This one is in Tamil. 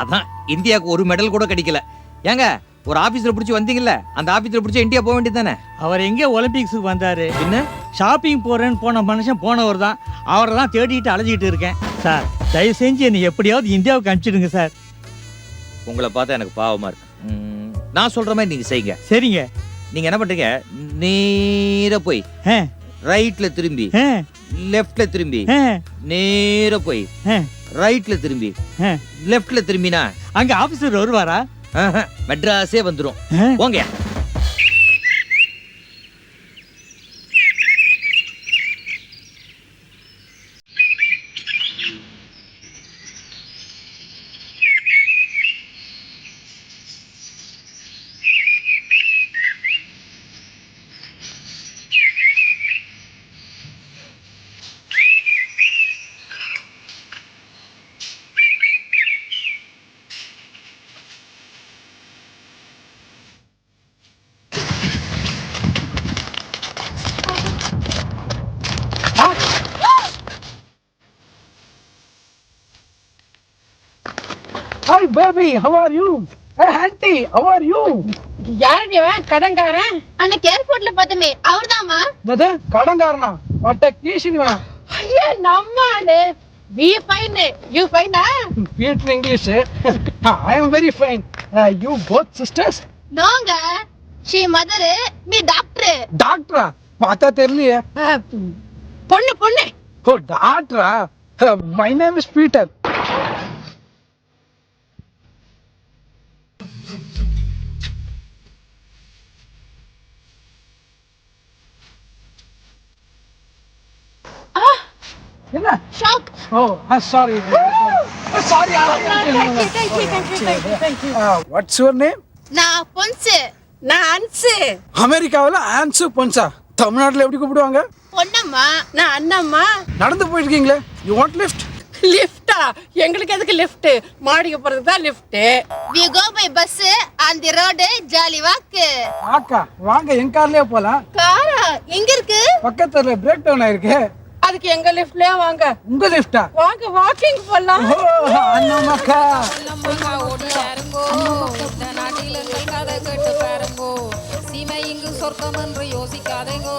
அதான் இந்தியாவுக்கு ஒரு மெடல் கூட கிடைக்கல. ஏங்க ஒரு ஆபீஸ்ல பிடிச்சி வந்தீங்கல்ல, அந்த ஆபீஸ்ல பிடிச்சி இந்தியா போக வேண்டியது தானே? அவர் எங்கே ஒலிம்பிக்ஸுக்கு வந்தாரு? என்ன ஷாப்பிங் போறேன்னு போன மனுஷன் போனவர் தான். அவரை தான் தேடிட்டு அலைஞ்சிட்டு இருக்கேன் சார். தயவு செஞ்சு என்னை எப்படியாவது இந்தியாவுக்கு அனுப்பிச்சிடுங்க சார். உங்களை பார்த்தா எனக்கு பாவமா இருக்கு. நான் சொல்ற மாதிரி நீங்க செய்யுங்க. சரிங்க. நீங்க என்ன பண்றீங்க, நேரா போய் ஆ, ரைட்ல திரும்பி ஆ, லெஃப்ட்ல திரும்பி ஆ, நேரா போய் ஆ, ரைட்ல திரும்பி ஆ. லெஃப்ட்ல திரும்பினா அங்க ஆபீசர் வருவாரா? மெட்ராஸே வந்துரும். ஆ. போங்க. Hi baby, how are you? Hey auntie, how are you? யாரடி அவன் கடன்காரன்? அன்னைக்கு ஏர்போர்ட்ல பார்த்தமே அவர்தாமா? என்னது கடன்காரனா? வாட் a கீஷினி வா. ஐயா நம்மாளே. We fine. You fine? Speak English. I am very fine. You both sisters? நோங்க. She mother, me doctor. டாக்டரா? பார்த்தா தெரியலையே. பொண்ணு. ஓ டாக்டரா? My name is Peter. என்ன? Shock. Oh, sorry. Sorry. Thank you. What's your name? நான் பொன்சு. நான் அன்சு. அமெரிக்காவில் ஆன்சு பொன்சா. தமிழ்நாட்டில் எப்படி கூப்பிடுவாங்க? பொன்னம்மா. நான் அண்ணம்மா. நடந்து போயிட்டு இருக்கீங்களே. You want lift? லிஃப்டா? எங்களுக்கு எதுக்கு லிஃப்ட்? மாடிக்கு போறதுக்கு தான் lift. We go by bus on the road jolly walk. ஆக்கா வாங்க என் கார்லயே போலாம். காரா எங்க இருக்கு? பக்கத்துல பிரேக் டவுன் ஆயிருக்கு. அதுக்கு எங்க லிஃப்ட்லயே வாங்க. உங்க லிஃப்டா? வாங்க வாக்கிங் போலாம். அண்ணாமக்கா நாட்டில் கதை கேட்டு பாருங்கோ. சீமை இங்கு சொர்க்கம் என்று யோசிக்காதேங்கோ.